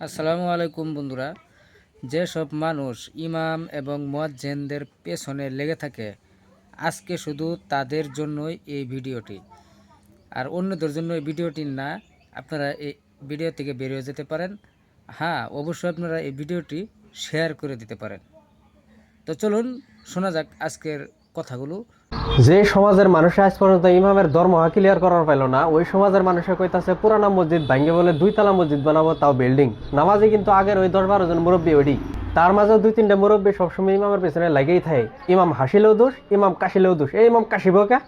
আসসালামু আলাইকুম বন্ধুরা। যেসব মানুষ ইমাম এবং মুয়াজ্জিনদের পেছনে লেগে থাকে, আজকে শুধু তাদের জন্যই এই ভিডিওটি, আর অন্যদের জন্য এই ভিডিওটি না। আপনারা এই ভিডিও থেকে বেরিয়ে যেতে পারেন। হ্যাঁ, অবশ্যই আপনারা এই ভিডিওটি শেয়ার করে দিতে পারেন। তো চলুন শোনা যাক আজকের কথাগুলো। যে সমাজের মানুষ আজ পর্যন্ত ইমামের ধর্ম ক্লিয়ার করার পাইল না, ওই সমাজের মানুষের কইতাছে পুরানা মসজিদ ভাঙ্গে বলে 2 তলা মসজিদ বানাবো, তাও বিল্ডিং। নামাজে কিন্তু আগের ওই 10-12 জন মুরব্বী ওডি, তার মাঝে 2-3টা মুরব্বী সবসময় ইমামের পেছনে লাগেই থাকে। ইমাম হাসিলেও দোষ, ইমাম কাশিলেও দোষ। এই ইমাম কাশিব কে?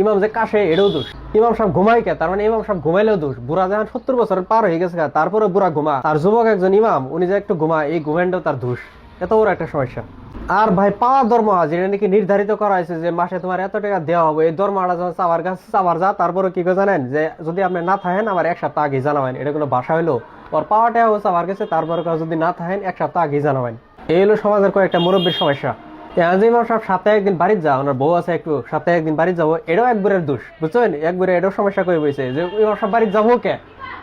ইমাম যে কাশে এটাও দোষ। ইমাম সাহেব ঘুমাই কে? তার মানে ইমাম সাহেব ঘুমাইলেও দোষ। বুড়া যখন 70 বছরের পার হয়ে গেছে তারপরে বুড়া ঘুমা, আর যুবক একজন ইমাম উনি যে একটু ঘুমা, এই ঘুমাইটাও তার দোষ। এত বড় একটা সমস্যা। আর ভাই পাওয়া ধর্ম যেটা নাকি নির্ধারিত করা হয়েছে যে মাসে তোমার এত টাকা দেওয়া হবে, এই ধর্মটা যখন চাওয়ার কাছে চাওয়ার যা, তারপরে কি করে জানেন যে যদি আপনি না থাকেন আমার 1 সপ্তাহ আগে জানাবেন। এটা কোনো ভাষা হইলো? ওর পাওয়াটা হচ্ছে চাওয়ার কাছে, তারপরে যদি না থাকেন 1 সপ্তাহ আগে জানাবেন। এই হলো সমাজের কয়েকটা মুরব্বীর সমস্যা। ইমাম সাহেব সপ্তাহে একদিন বাড়িতে যাও, ওনার বউ আছে একটু, সপ্তাহে একদিন বাড়িতে যাবো, এটাও একবারের দোষ, বুঝছেন? একবারে এটাও সমস্যা করে বইছে যে ইমাম সাহেব বাড়িতে যাবো কে?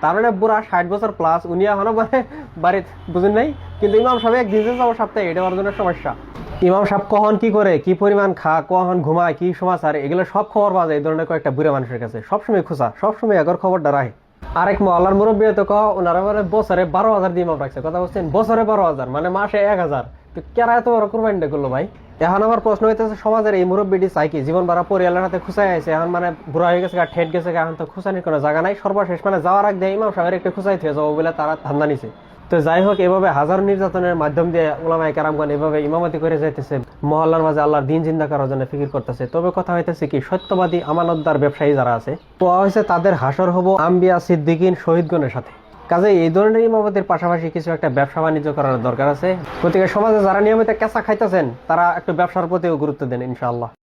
তার মানে বুড়া 60 বছর প্লাস, উনি এখনো মানে বাড়িতে বুঝেন নাই, কিন্তু ইমাম সাহেব একদিন যাবো সপ্তাহে, এটা ওর জন্য সমস্যা। ইমাম সাহেব কখন কি করে, কি পরিমাণ কখন ঘুমায়, কি সমাচার, এগুলো সব খবর পাওয়া যায় এই ধরনের কয়েকটা বুড়া মানুষের কাছে। সবসময় খোঁজা, সবসময় আগর খবরটা রাখে। আরেক মহল্লার মুরব্বী তো ওনারা মানে বছরে 12,000 দিয়ে ইমাম রাখছে, কথা বলছেন? বছরে 12,000 মানে মাসে 1,000। তো কেরা এত বড় কোরবানিটা করলো ভাই? এখন আমার প্রশ্ন হইতেছে, সমাজের এই মুরব্বীটি চাই কি? জীবন বাড়া পরিয়ালের হাতে খুঁচাই আছে, এখন মানে বুড়া হয়ে গেছে, ঠেট গেছে, এখন তো খুঁচানির কোনো জায়গা নাই। সর্বশেষ মানে যাওয়ার আগ দিয়ে ইমাম সাহেবের একটু খুঁচাই থেকে যাবো বলে তারা ধান্দা নিছে। তো যাই হোক, এভাবে হাজারো নির্যাতনের মাধ্যম দিয়ে ওলামায়ে কেরামগণ এভাবে ইমামতি করে যাইতেছে, মহল্লার মাঝে আল্লাহর দিন জিন্দা করার জন্য ফিকির করতেছে। তবে কথা হইতেছে কি, সত্যবাদী আমানতদার ব্যবসায়ী যারা আছে, কোয়া হয়েছে তাদের হাসর হবো আম্বিয়া সিদ্দিকিন শহীদগণের সাথে। কাজে এই ধরনের ইমামতির পাশাপাশি কিছু একটা ব্যবসা বাণিজ্য করার দরকার আছে। প্রত্যেকের সমাজে যারা নিয়মিত কেঁচা খাইতেছেন তারা একটু ব্যবসার প্রতিও গুরুত্ব দেন ইনশাআল্লাহ।